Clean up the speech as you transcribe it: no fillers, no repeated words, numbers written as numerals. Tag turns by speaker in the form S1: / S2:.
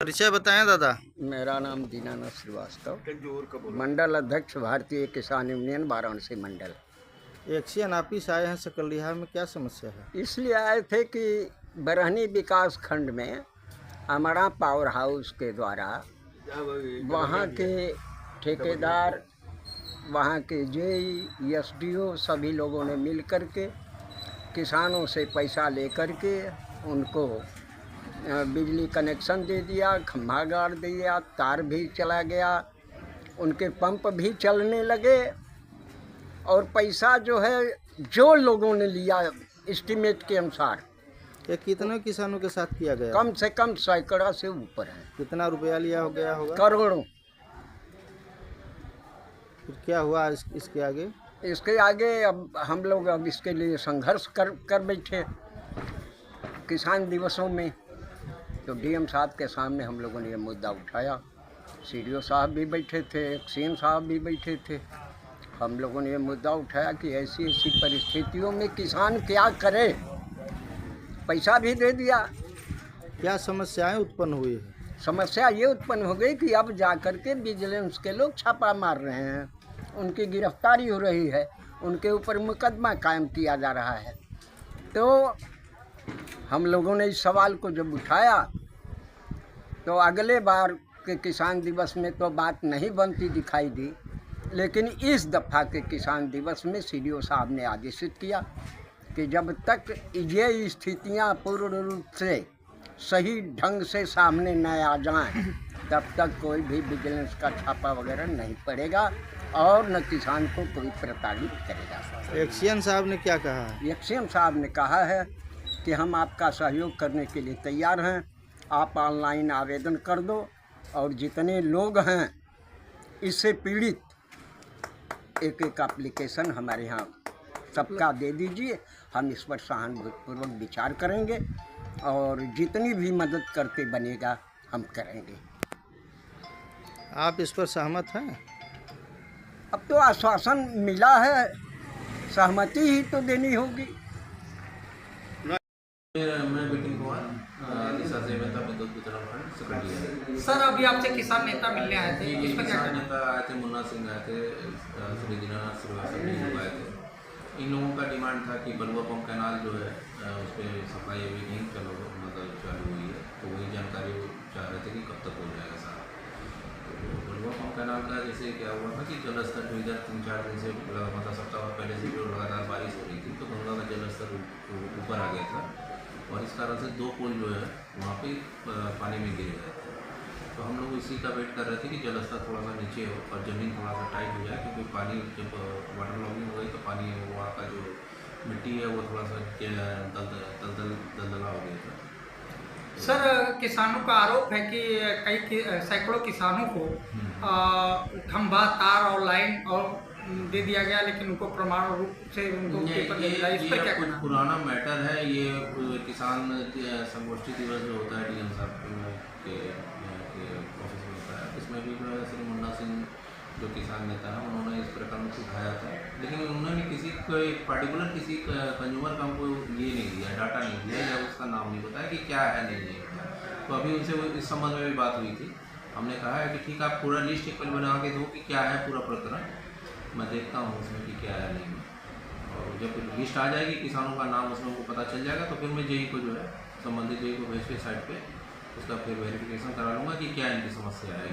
S1: परिचय बताएं दादा।
S2: मेरा नाम दीनानाथ श्रीवास्तव, मंडल अध्यक्ष भारतीय किसान यूनियन वाराणसी मंडल।
S1: एक्शन ऑफिस आए हैं सकलिया में, क्या समस्या है?
S2: इसलिए आए थे कि बरहनी विकास खंड में अमरा पावर हाउस के द्वारा वहाँ के ठेकेदार, वहाँ के जेई, एसडीओ सभी लोगों ने मिल कर के किसानों से पैसा लेकर के उनको बिजली कनेक्शन दे दिया, खंभा गाड़ दिया, तार भी चला गया, उनके पंप भी चलने लगे। और पैसा जो है जो लोगों ने लिया एस्टीमेट के अनुसार,
S1: ये कितने किसानों के साथ किया गया?
S2: कम से कम सैकड़ा से ऊपर है।
S1: कितना रुपया लिया हो गया होगा?
S2: करोड़ों।
S1: फिर क्या हुआ इसके आगे?
S2: इसके आगे अब हम लोग इसके लिए संघर्ष कर बैठे किसान दिवसों में। तो डीएम साहब के सामने हम लोगों ने ये मुद्दा उठाया। सीडीओ साहब भी बैठे थे, सीएम साहब भी बैठे थे। हम लोगों ने ये मुद्दा उठाया कि ऐसी ऐसी परिस्थितियों में किसान क्या करे। पैसा भी दे दिया।
S1: क्या समस्याएं उत्पन्न हुई है?
S2: समस्या ये उत्पन्न हो गई कि अब जा कर के विजिलेंस के लोग छापा मार रहे हैं, उनकी गिरफ्तारी हो रही है, उनके ऊपर मुकदमा कायम किया जा रहा है। तो हम लोगों ने इस सवाल को जब उठाया तो अगले बार के किसान दिवस में तो बात नहीं बनती दिखाई दी, लेकिन इस दफ़ा के किसान दिवस में सीडीओ साहब ने आदेशित किया कि जब तक ये स्थितियां पूर्ण रूप से सही ढंग से सामने न आ जाएं, तब तक कोई भी विजिलेंस का छापा वगैरह नहीं पड़ेगा और न किसान को कोई प्रताड़ित करेगा।
S1: एक्शन साहब ने क्या कहा?
S2: एक्शन साहब ने कहा है कि हम आपका सहयोग करने के लिए तैयार हैं, आप ऑनलाइन आवेदन कर दो और जितने लोग हैं इससे पीड़ित एक एक एप्लीकेशन हमारे यहाँ सबका दे दीजिए। हम इस पर सहानुभूतिपूर्वक विचार करेंगे और जितनी भी मदद करते बनेगा हम करेंगे।
S1: आप इस पर सहमत हैं?
S2: अब तो आश्वासन मिला है, सहमति ही तो देनी होगी।
S3: मैं बिपिन कुमार
S4: सर, अभी आपसे किसान नेता मिलने आए थे, इसमें क्या
S3: किसान नेता आए थे, मुन्ना सिंह आए थे, श्री दीनानाथ श्रीवास्तव जी लोग आए थे। इन लोगों का डिमांड था कि बलुआ पंप कैनाल जो है उस पर सप्लाई अभी नहीं चालू हुई है, तो वही जानकारी चाह रहे थे कि कब तक हो जाएगा सारा। तो बलुआ पंप कैनाल का जैसे क्या हुआ था कि जल स्तर जो इधर 3-4 दिन से मतलब सप्ताह पहले से जो लगातार बारिश हो रही थी, तो गंगा का जल स्तर ऊपर आ गया था और इस कारण से 2 पुल जो है वहाँ पे पानी में गिर गए थे। तो हम लोग इसी का वेट कर रहे थे कि जल स्तर थोड़ा सा नीचे हो और ज़मीन थोड़ा सा टाइट हो जाए, क्योंकि पानी जब वाटर लॉगिंग हो गई तो पानी वहाँ का जो मिट्टी है वो थोड़ा सा दलदला हो गया था।
S4: सर, किसानों का आरोप है कि कई सैकड़ों किसानों को खंभा, तार और लाइन और दे दिया गया, लेकिन उनको प्रमाण रूप से उनको पेपर नहीं मिला। इस पर क्या
S3: कुछ पुराना मैटर है। ये किसान संगोष्ठी दिवस जो होता है डीएम साहब के ऑफिस में होता है, इसमें भी श्री मुन्ना सिंह जो किसान नेता है उन्होंने इस प्रकार में उठाया था, लेकिन उन्होंने किसी को एक पार्टिकुलर किसी कंज्यूमर का हमको ये नहीं दिया, डाटा नहीं दिया या उसका नाम नहीं बताया कि क्या है नहीं है। तो अभी उनसे इस संबंध में भी बात हुई थी। हमने कहा है कि ठीक है, आप पूरा लिस्ट एक बना के दो कि क्या है पूरा प्रकरण, मैं देखता हूँ उसमें कि क्या है नहीं। और जब लिस्ट आ जाएगी, किसानों का नाम उसमें उनको पता चल जाएगा, तो फिर मैं जेई को जो है संबंधित जेई को भेज के साइट पे उसका फिर वेरिफिकेशन करा लूँगा कि क्या इनकी समस्या है।